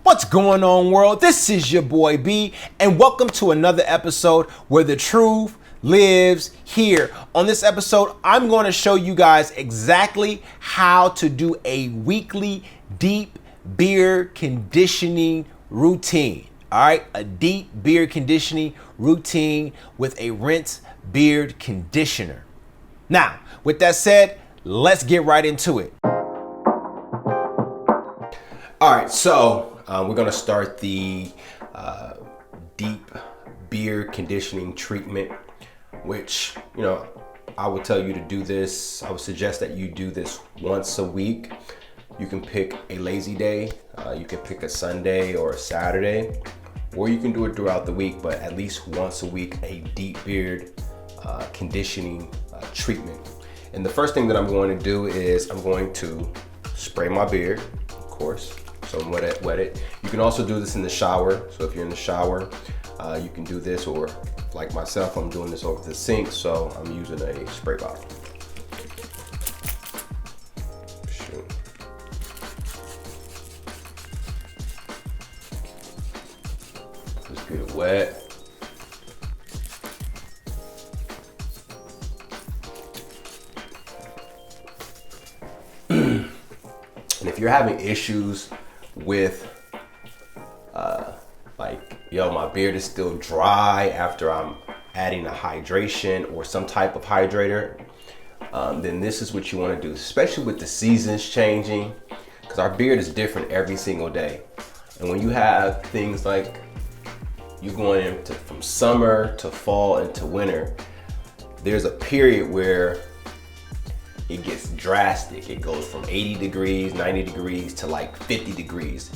What's going on, world? This is your boy B, and welcome to another episode where the truth lives here. On this episode, I'm going to show you guys exactly how to do a weekly deep beard conditioning routine. All right, a deep beard conditioning routine with a rinse beard conditioner. Now, with that said, let's get right into it. All right, so we're gonna start the deep beard conditioning treatment, which, I would tell you to do this. I would suggest that you do this once a week. You can pick a lazy day. You can pick a Sunday or a Saturday, or you can do it throughout the week, but at least once a week, a deep beard conditioning treatment. And the first thing that I'm going to do is I'm going to spray my beard, of course. So wet it. You can also do this in the shower. So if you're in the shower, you can do this, or like myself, I'm doing this over the sink. So I'm using a spray bottle. Shoot. Just get it wet. And if you're having issues with my beard is still dry after I'm adding a hydration or some type of hydrator, then this is what you want to do, especially with the seasons changing, because our beard is different every single day. And when you have things like you going from summer to fall into winter, there's a period where it gets drastic. It goes from 80 degrees, 90 degrees to like 50 degrees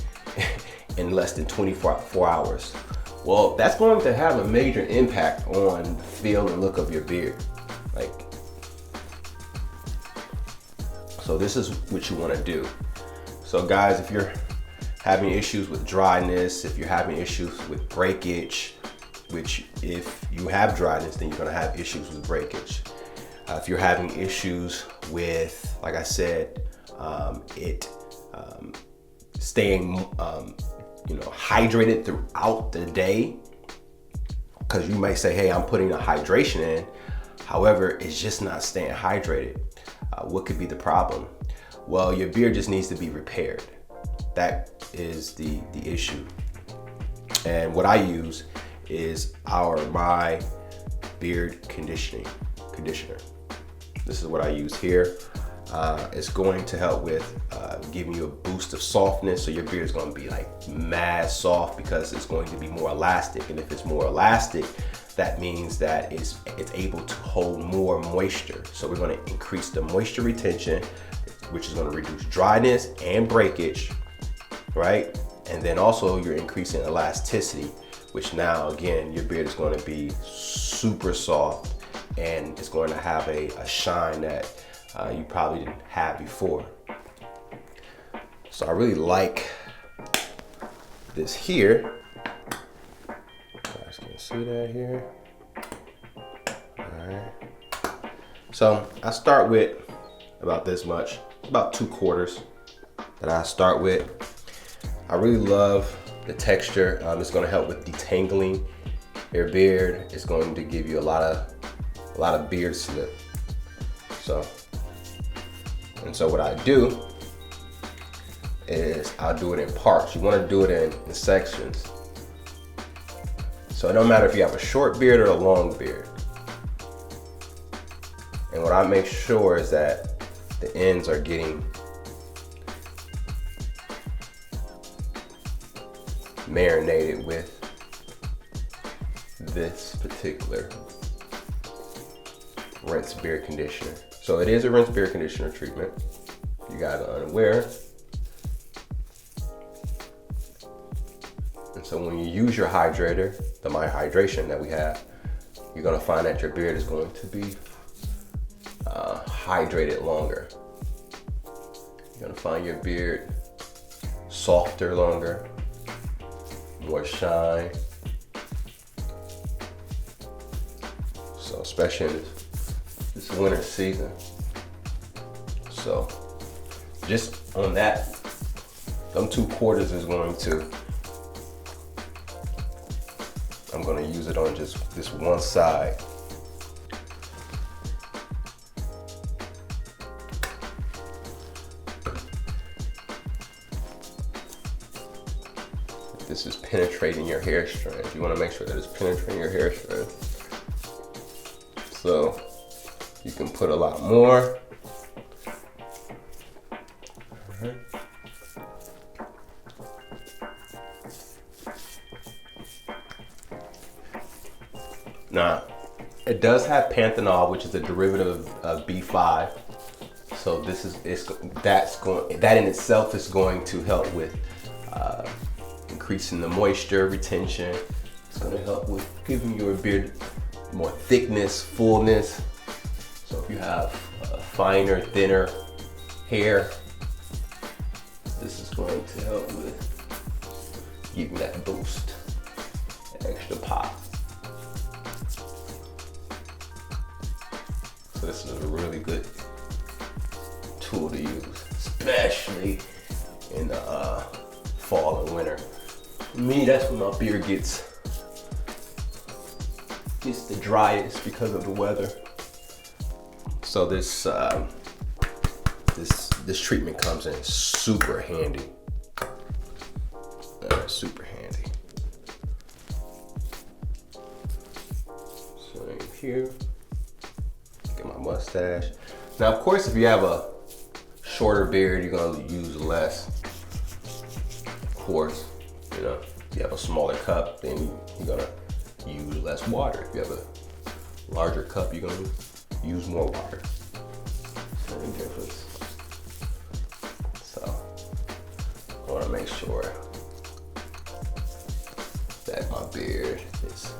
in less than 24 hours. Well, that's going to have a major impact on the feel and look of your beard. So this is what you want to do. So guys, if you're having issues with dryness, if you're having issues with breakage, which if you have dryness, then you're going to have issues with breakage. If you're having issues with, like I said, staying hydrated throughout the day, because you might say, hey, I'm putting a hydration in, however, it's just not staying hydrated. What could be the problem? Well, your beard just needs to be repaired. That is the issue. And what I use is my beard conditioner. This is what I use here. It's going to help with giving you a boost of softness. So your beard is going to be like mad soft because it's going to be more elastic. And if it's more elastic, that means that it's able to hold more moisture. So we're going to increase the moisture retention, which is going to reduce dryness and breakage, right? And then also you're increasing elasticity, which now again, your beard is going to be super soft and it's going to have a shine that you probably didn't have before. So I really like this here. You guys can see that here. All right. So I start with about this much, about 2/4 that I start with. I really love the texture. It's going to help with detangling your beard. It's going to give you a lot of beard slip. So what I do is I'll do it in parts. You want to do it in sections. So it don't matter if you have a short beard or a long beard. And what I make sure is that the ends are getting marinated with this particular rinse beard conditioner. So it is a rinse beard conditioner treatment. You guys are unaware. And so when you use your hydrator, the My Hydration that we have, you're gonna find that your beard is going to be hydrated longer. You're gonna find your beard softer longer, more shine. So especially in this winter season. So just on that them 2/4 is going to, I'm going to use it on just this one side. This is penetrating your hair strands. You want to make sure that it's penetrating your hair strands. So you can put a lot more. Alright. Now, it does have panthenol, which is a derivative of B5. So this is that in itself is going to help with increasing the moisture retention. It's going to help with giving your beard more thickness, fullness. So if you have finer, thinner hair, this is going to help with giving that boost, that extra pop. So this is a really good tool to use, especially in the fall and winter. For me, that's when my beard gets the driest because of the weather. So this this treatment comes in super handy. Super handy. So in here, get my mustache. Now, of course, if you have a shorter beard, you're gonna use less. Of course, you know, if you have a smaller cup, then you're gonna use less water. If you have a larger cup, you're gonna use more water. Same difference. So I wanna make sure that my beard is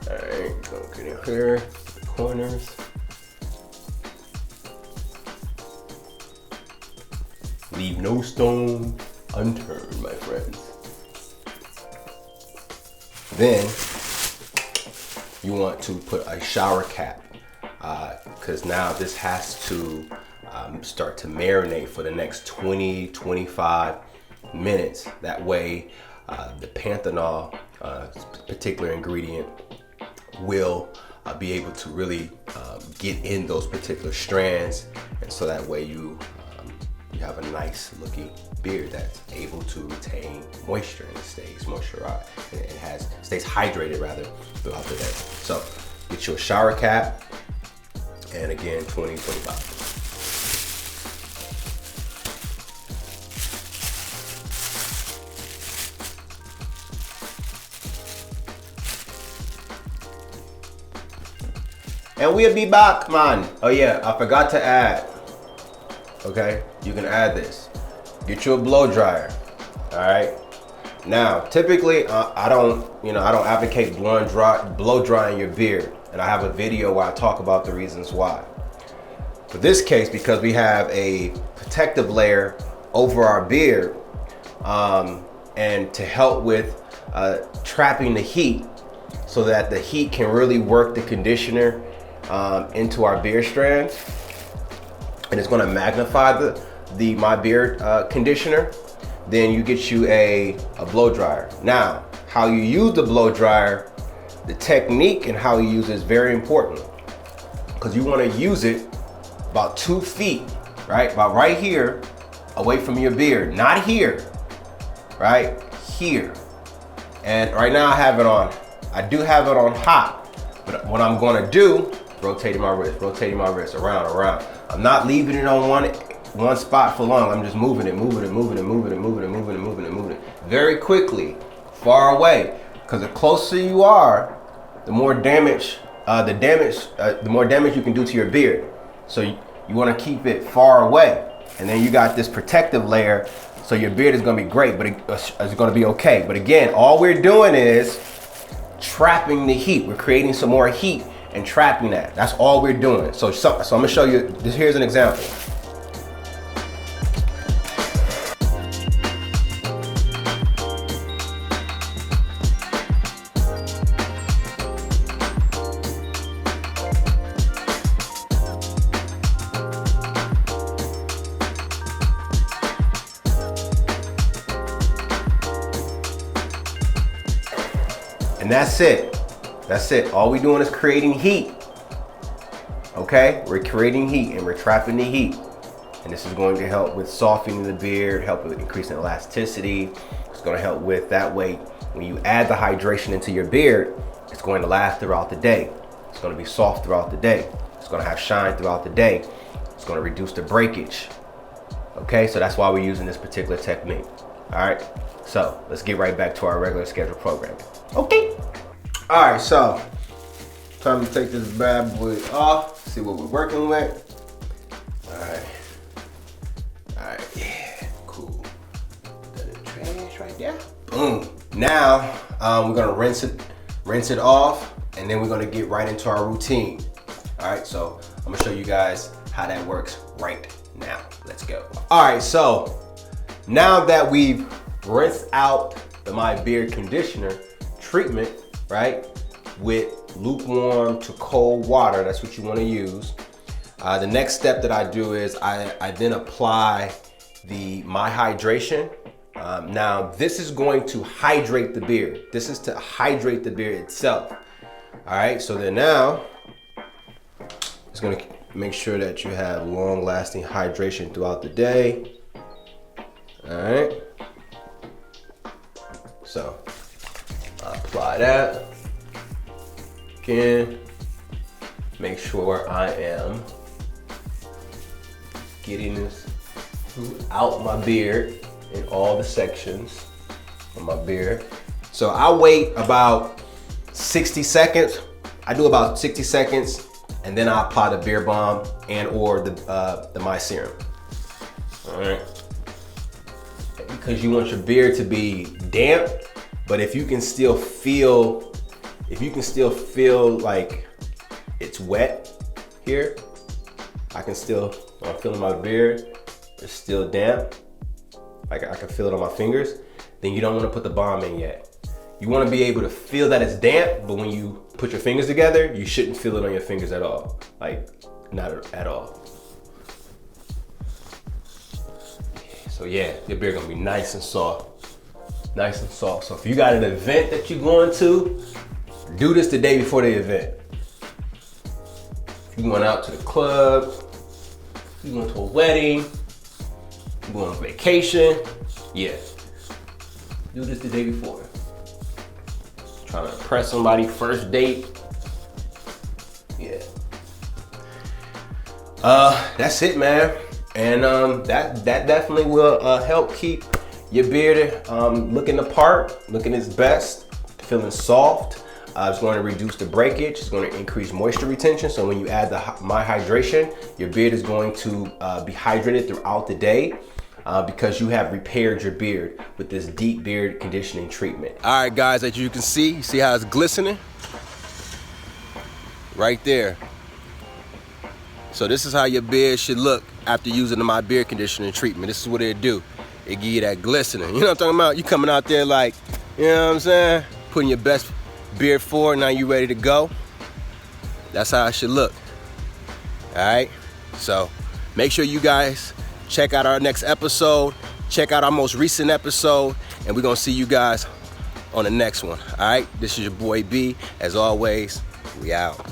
alright. Gonna get in here, the corners. Leave no stone unturned, my friends. Then you want to put a shower cap, because now this has to start to marinate for the next 20-25 minutes. That way the panthenol particular ingredient will be able to really get in those particular strands, and so that way you have a nice looking beard that's able to retain moisture and it stays moisturized and it stays hydrated rather throughout the day. So get your shower cap, and again 20-25. And we'll be back, man. Oh yeah, I forgot to add. Okay, you can add this. Get you a blow dryer. All right. Now, typically, I don't advocate blow drying your beard, and I have a video where I talk about the reasons why. For this case, because we have a protective layer over our beard, and to help with trapping the heat, so that the heat can really work the conditioner into our beard strand, and it's going to magnify my beard conditioner. Then you get you a blow dryer. Now, how you use the blow dryer, the technique and how you use it is very important, because you want to use it about 2 feet, right? About right here, away from your beard, not here, right? Here. And right now I do have it on hot, but what I'm going to do, rotating my wrist, around. I'm not leaving it on one spot for long. I'm just moving it very quickly, far away. Because the closer you are, the more damage, the more damage you can do to your beard. So you want to keep it far away, and then you got this protective layer, so your beard is going to be great, but it's going to be okay. But again, all we're doing is trapping the heat. We're creating some more heat and trapping that. That's all we're doing. So I'm gonna show you this. Here's an example. And that's it. That's it. All we're doing is creating heat. Okay? We're creating heat and we're trapping the heat. And this is going to help with softening the beard, help with increasing elasticity. It's going to help with that way when you add the hydration into your beard, it's going to last throughout the day. It's going to be soft throughout the day. It's going to have shine throughout the day. It's going to reduce the breakage. Okay, so that's why we're using this particular technique. All right, so let's get right back to our regular scheduled programming. Okay. All right, so time to take this bad boy off, see what we're working with. All right, yeah, cool. Got the trash right there. Boom. Now we're gonna rinse it off, and then we're gonna get right into our routine. All right, so I'm gonna show you guys how that works right now. Let's go. All right, so now that we've rinsed out my beard conditioner treatment, right, with lukewarm to cold water, that's what you want to use. The next step that I do is I then apply my hydration. Now this is going to hydrate the beard. This is to hydrate the beard itself. All right, so then now it's going to make sure that you have long-lasting hydration throughout the day. All right, so I apply that again. Make sure I am getting this throughout my beard in all the sections of my beard. So I wait about 60 seconds. I do about 60 seconds, and then I apply the beard balm and or the my serum. All right, because you want your beard to be damp, but if you can still feel like it's wet here, I'm feeling my beard, it's still damp, like I can feel it on my fingers, then you don't want to put the balm in yet. You want to be able to feel that it's damp, but when you put your fingers together, you shouldn't feel it on your fingers at all. Like, not at all. So yeah, your beard gonna be nice and soft. Nice and soft. So if you got an event that you're going to, do this the day before the event. If you're going out to the club, you're going to a wedding, you're going on vacation, yeah. Do this the day before. Trying to impress somebody, first date. Yeah. That's it, man. And that definitely will help keep your beard looking the part, looking its best, feeling soft. It's going to reduce the breakage. It's going to increase moisture retention. So when you add my hydration, your beard is going to be hydrated throughout the day. Because you have repaired your beard with this deep beard conditioning treatment. All right, guys, as you can see how it's glistening? Right there. So this is how your beard should look after using my beard conditioning treatment. This is what it do. It give you that glistening. You know what I'm talking about? You coming out there like, you know what I'm saying? Putting your best beard forward, now you ready to go. That's how it should look. All right, so make sure you guys check out our next episode. Check out our most recent episode, and we're gonna see you guys on the next one. All right, this is your boy B. As always, we out.